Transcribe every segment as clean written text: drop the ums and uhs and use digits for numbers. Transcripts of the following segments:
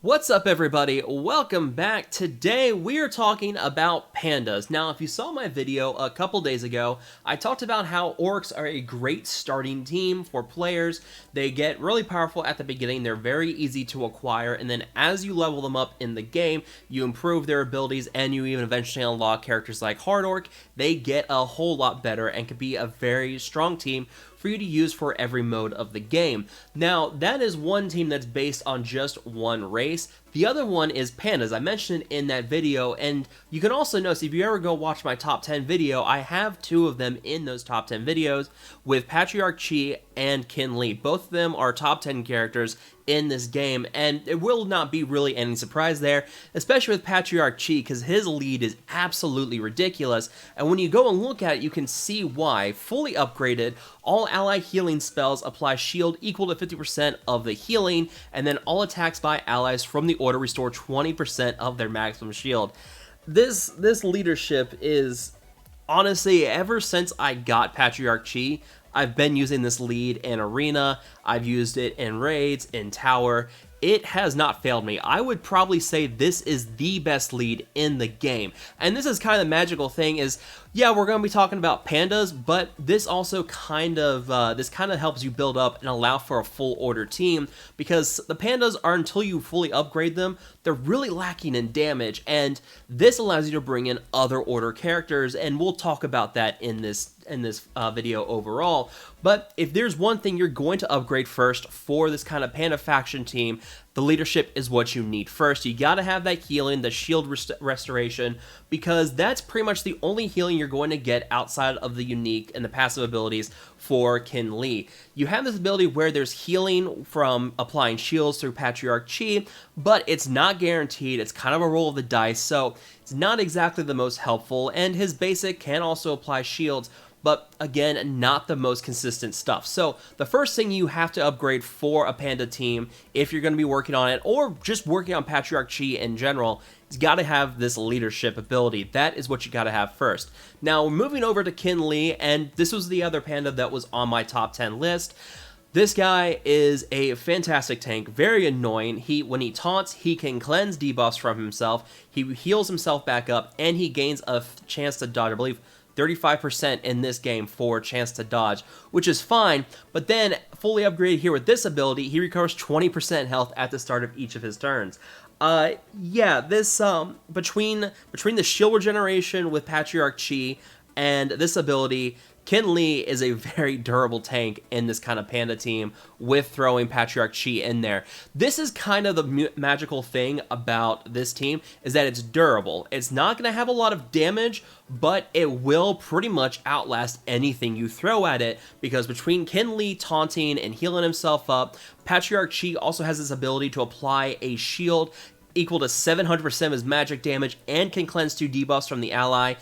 What's up, everybody? Welcome back. Today we are talking about pandas. Now, if you saw my video a couple days ago, I talked about how orcs are a great starting team for players. They get really powerful at the beginning, they're very easy to acquire, and then as you level them up in the game, you improve their abilities and you even eventually unlock characters like Hard Orc. They get a whole lot better and can be a very strong team for you to use for every mode of the game. Now, that is one team that's based on just one race. The other one is Pandas. I mentioned it in that video, and you can also notice if you ever go watch my top 10 video, I have two of them in those top 10 videos with Patriarch Chi and Kin Lee. Both of them are top 10 characters in this game, and it will not be really any surprise there, especially with Patriarch Chi, because his lead is absolutely ridiculous, and when you go and look at it, you can see why. Fully upgraded, all ally healing spells apply shield equal to 50% of the healing, and then all attacks by allies from the order restore 20% of their maximum shield. This leadership is, honestly, ever since I got Patriarch Chi, I've been using this lead in Arena, I've used it in Raids, in Tower. It has not failed me. I would probably say this is the best lead in the game. And this is kind of the magical thing is, yeah, we're going to be talking about pandas, but this also kind of helps you build up and allow for a full order team, because the pandas are, until you fully upgrade them, they're really lacking in damage, and this allows you to bring in other order characters, and we'll talk about that in this video overall. But if there's one thing you're going to upgrade first for this kind of panda faction team, the leadership is what you need first. You gotta have that healing, the shield restoration, because that's pretty much the only healing you're going to get outside of the unique and the passive abilities for Kin Lee. You have this ability where there's healing from applying shields through Patriarch Chi, but it's not guaranteed. It's kind of a roll of the dice, so it's not exactly the most helpful, and his basic can also apply shields, but again, not the most consistent stuff. So the first thing you have to upgrade for a panda team, if you're going to be working on it, or just working on Patriarch Chi in general, is got to have this leadership ability. That is what you got to have first. Now, moving over to Kin Lee, and this was the other panda that was on my top 10 list. This guy is a fantastic tank, very annoying. When he taunts, he can cleanse debuffs from himself, he heals himself back up, and he gains a chance to dodge, I believe, 35% in this game for a chance to dodge, which is fine, but then fully upgraded here with this ability, he recovers 20% health at the start of each of his turns. Yeah, this, between the shield regeneration with Patriarch Chi and this ability, Kin Lee is a very durable tank in this kind of panda team with throwing Patriarch Chi in there. This is kind of the magical thing about this team, is that it's durable. It's not going to have a lot of damage, but it will pretty much outlast anything you throw at it, because between Kin Lee taunting and healing himself up, Patriarch Chi also has this ability to apply a shield equal to 700% of his magic damage and can cleanse 2 debuffs from the ally.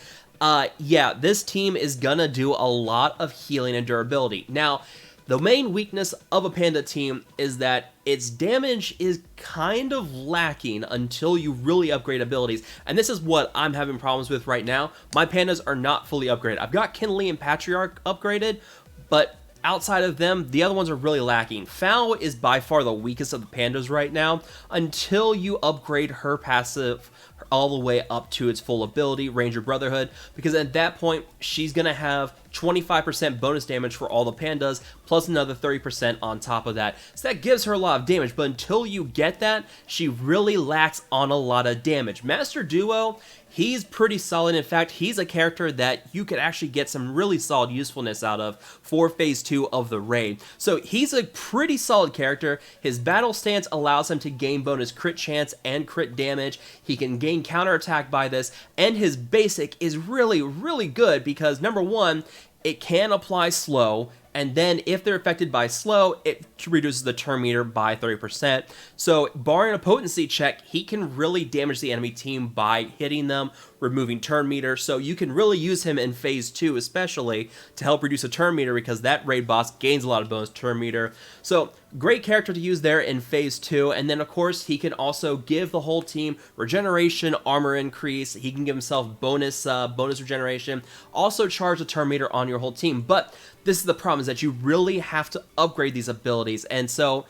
Yeah, this team is gonna do a lot of healing and durability. Now, the main weakness of a panda team is that its damage is kind of lacking until you really upgrade abilities, and this is what I'm having problems with right now. My pandas are not fully upgraded. I've got Kin Lee and Patriarch upgraded, but outside of them, the other ones are really lacking. Fowl is by far the weakest of the pandas right now until you upgrade her passive all the way up to its full ability, Ranger Brotherhood, because at that point, she's going to have 25% bonus damage for all the pandas, plus another 30% on top of that. So that gives her a lot of damage, but until you get that, she really lacks on a lot of damage. Master Duo, he's pretty solid. In fact, he's a character that you could actually get some really solid usefulness out of for Phase 2 of the raid. So he's a pretty solid character. His battle stance allows him to gain bonus crit chance and crit damage. He can gain counterattack by this, and his basic is really, really good because, number one, it can apply slow, and then if they're affected by slow, it reduces the turn meter by 30%. So barring a potency check, he can really damage the enemy team by hitting them, removing turn meter. So you can really use him in Phase 2 especially to help reduce a turn meter, because that raid boss gains a lot of bonus turn meter. So great character to use there in Phase 2. And then of course he can also give the whole team regeneration, armor increase. He can give himself bonus regeneration. Also charge the turn meter on your whole team. But this is the problem, is that you really have to upgrade these abilities. And so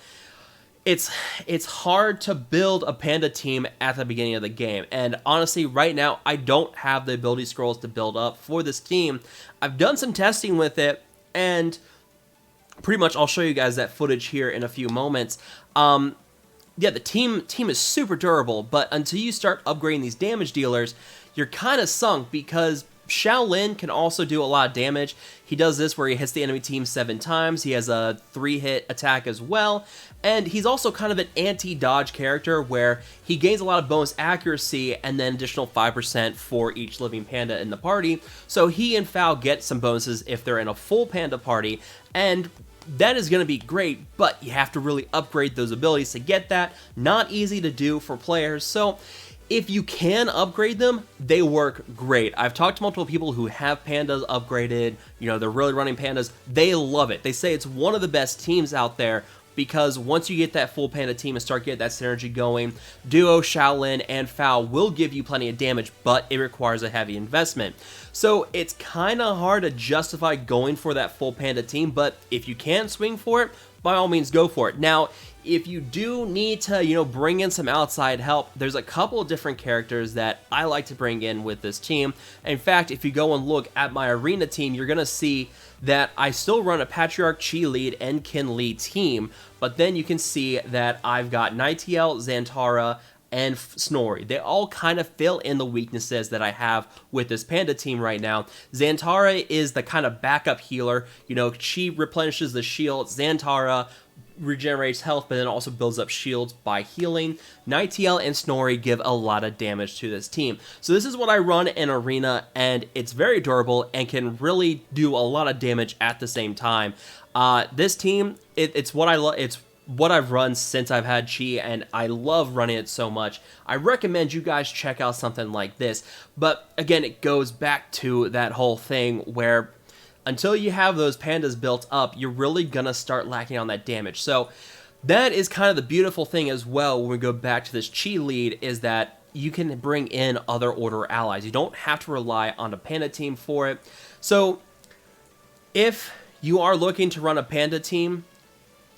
it's hard to build a Panda team at the beginning of the game, and honestly right now I don't have the ability scrolls to build up for this team. I've done some testing with it, and pretty much I'll show you guys that footage here in a few moments. Yeah, the team is super durable, but until you start upgrading these damage dealers, you're kind of sunk, because Shaolin can also do a lot of damage. He does this where he hits the enemy team 7 times. He has a 3-hit attack as well. And he's also kind of an anti-dodge character where he gains a lot of bonus accuracy and then additional 5% for each living panda in the party. So he and Fowl get some bonuses if they're in a full panda party. And that is going to be great, but you have to really upgrade those abilities to get that. Not easy to do for players. So if you can upgrade them, they work great. I've talked to multiple people who have Pandas upgraded, they're really running Pandas. They love it. They say it's one of the best teams out there, because once you get that full Panda team and start getting that synergy going, Duo, Shaolin, and Fowl will give you plenty of damage, but it requires a heavy investment. So it's kind of hard to justify going for that full Panda team, but if you can swing for it, by all means go for it. Now, if you do need to, bring in some outside help, there's a couple of different characters that I like to bring in with this team. In fact, if you go and look at my arena team, you're going to see that I still run a Patriarch Chi lead and Kin Lee team, but then you can see that I've got Nightl, Xantara, and Snorri. They all kind of fill in the weaknesses that I have with this Panda team right now. Xantara is the kind of backup healer. Chi replenishes the shield. Xantara regenerates health, but then also builds up shields by healing. Nightl and Snorri give a lot of damage to this team. So this is what I run in Arena, and it's very durable and can really do a lot of damage at the same time. This team, it's what I love. It's what I've run since I've had Chi, and I love running it so much. I recommend you guys check out something like this. But again, it goes back to that whole thing where until you have those Pandas built up, you're really gonna start lacking on that damage. So that is kind of the beautiful thing as well when we go back to this Chi lead, is that you can bring in other order allies. You don't have to rely on a Panda team for it. So if you are looking to run a Panda team,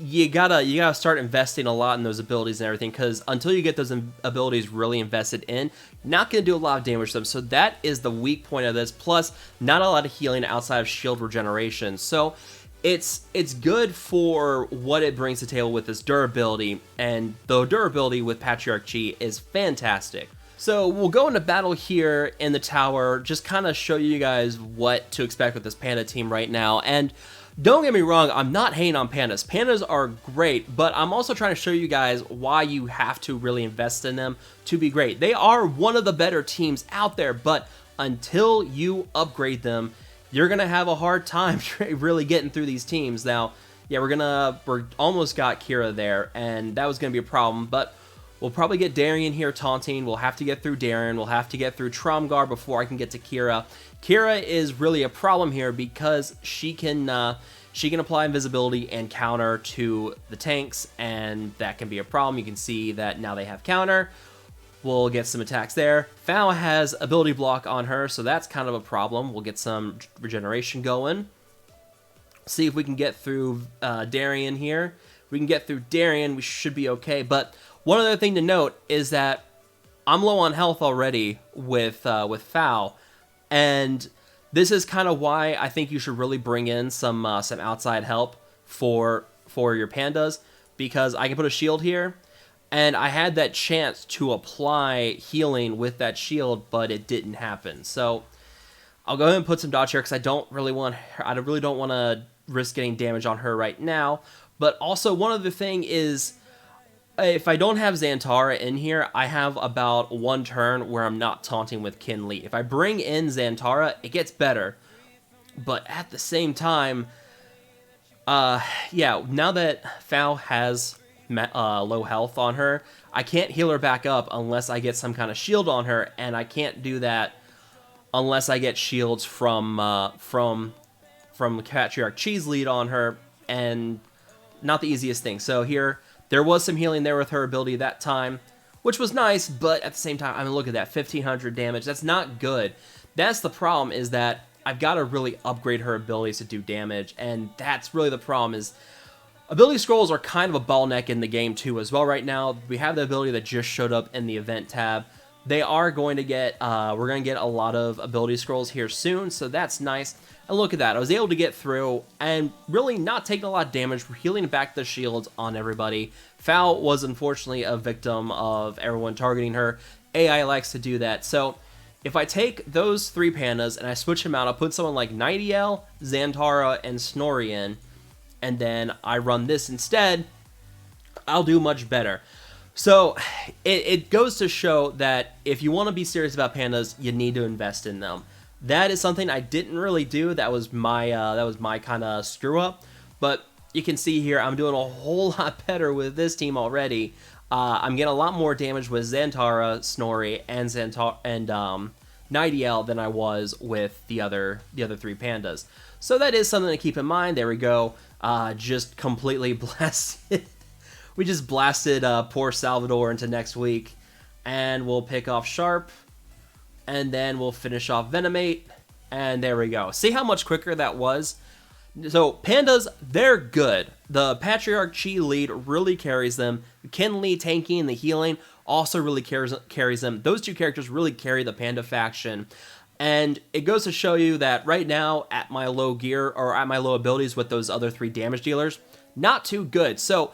you gotta start investing a lot in those abilities and everything, because until you get those abilities really invested in, you're not gonna do a lot of damage to them. So that is the weak point of this. Plus, not a lot of healing outside of shield regeneration. So it's good for what it brings to the table with this durability, and the durability with Patriarch Chi is fantastic. So we'll go into battle here in the tower, just kind of show you guys what to expect with this Panda team right now. And don't get me wrong, I'm not hating on Pandas. Pandas are great, but I'm also trying to show you guys why you have to really invest in them to be great. They are one of the better teams out there, but until you upgrade them, you're going to have a hard time really getting through these teams. Now, yeah, we're almost got Kira there, and that was going to be a problem, but we'll probably get Darien here taunting. We'll have to get through Darien. We'll have to get through Tromgar before I can get to Kira. Kira is really a problem here because she can apply invisibility and counter to the tanks, and that can be a problem. You can see that now they have counter. We'll get some attacks there. Fowl has ability block on her, so that's kind of a problem. We'll get some regeneration going. See if we can get through Darien here. If we can get through Darien, we should be okay. But one other thing to note is that I'm low on health already with Fowl, and this is kind of why I think you should really bring in some outside help for your Pandas, because I can put a shield here, and I had that chance to apply healing with that shield, but it didn't happen. So I'll go ahead and put some dodge here because I really don't want to risk getting damage on her right now. But also, one other thing is, if I don't have Xantara in here, I have about one turn where I'm not taunting with Kin Lee. If I bring in Xantara, it gets better. But at the same time, yeah, now that Fowl has low health on her, I can't heal her back up unless I get some kind of shield on her, and I can't do that unless I get shields from Patriarch Chi's lead on her, and not the easiest thing. So here, there was some healing there with her ability that time, which was nice, but at the same time, I mean, look at that, 1,500 damage. That's not good. That's the problem, is that I've got to really upgrade her abilities to do damage, and that's really the problem is, Ability scrolls are kind of a bottleneck in the game too as well right now. We have the ability that just showed up in the event tab. They are going to get, we're going to get a lot of ability scrolls here soon, so that's nice. And look at that, I was able to get through and really not taking a lot of damage, healing back the shields on everybody. Foul was unfortunately a victim of everyone targeting her. AI likes to do that, so if I take those 3 pandas and I switch them out, I'll put someone like Nightiel, Xantara, and Snorri in, and then I run this instead, I'll do much better. So it goes to show that if you want to be serious about pandas, you need to invest in them. That is something I didn't really do. That was my kind of screw up. But you can see here I'm doing a whole lot better with this team already. I'm getting a lot more damage with Xantara, Snorri, and Nightiel than I was with the other 3 pandas. So that is something to keep in mind. There we go. Just completely blasted. We just blasted poor Salvador into next week, and we'll pick off Sharp, and then we'll finish off Venomate, and there we go. See how much quicker that was? So pandas, they're good. The Patriarch Chi lead really carries them. Ken Lee tanking and the healing also really carries them. Those 2 characters really carry the panda faction. And it goes to show you that right now, at my low gear, or at my low abilities with those other 3 damage dealers, not too good. So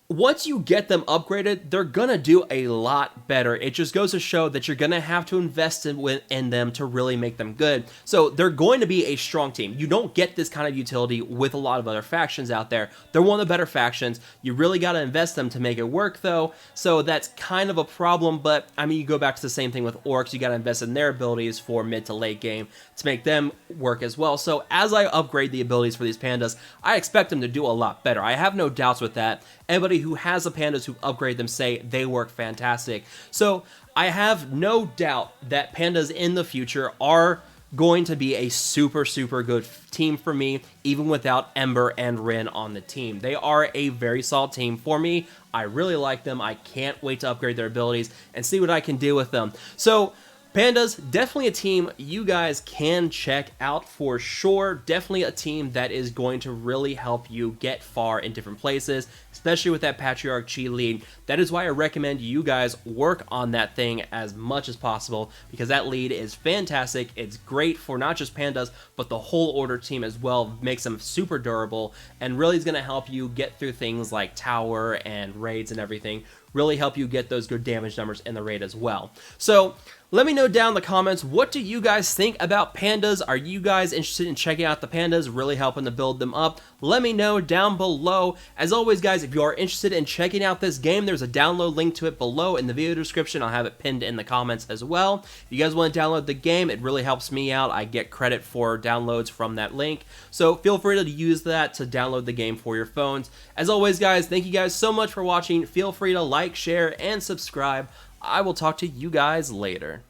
once you get them upgraded, they're gonna do a lot better. It just goes to show that you're gonna have to invest in them to really make them good. So they're going to be a strong team. You don't get this kind of utility with a lot of other factions out there. They're one of the better factions. You really gotta invest them to make it work though. So that's kind of a problem, but I mean, you go back to the same thing with Orcs. You gotta invest in their abilities for mid to late game to make them work as well. So as I upgrade the abilities for these pandas, I expect them to do a lot better. I have no doubts with that. Anybody who has the pandas who upgrade them say they work fantastic. So I have no doubt that pandas in the future are going to be a super good team for me, even without Ember and Rin on the team. They are a very solid team for me. I really like them. I can't wait to upgrade their abilities and see what I can do with them. So Pandas, definitely a team you guys can check out for sure. Definitely a team that is going to really help you get far in different places, especially with that Patriarch Chi lead. That is why I recommend you guys work on that thing as much as possible, because that lead is fantastic. It's great for not just Pandas, but the whole Order team as well. Makes them super durable and really is going to help you get through things like Tower and raids and everything. Really help you get those good damage numbers in the raid as well. So let me know down in the comments, what do you guys think about Pandas? Are you guys interested in checking out the Pandas, really helping to build them up? Let me know down below. As always, guys, if you are interested in checking out this game, there's a download link to it below in the video description. I'll have it pinned in the comments as well. If you guys want to download the game, it really helps me out. I get credit for downloads from that link. So feel free to use that to download the game for your phones. As always, guys, thank you guys so much for watching. Feel free to like, share, and subscribe. I will talk to you guys later.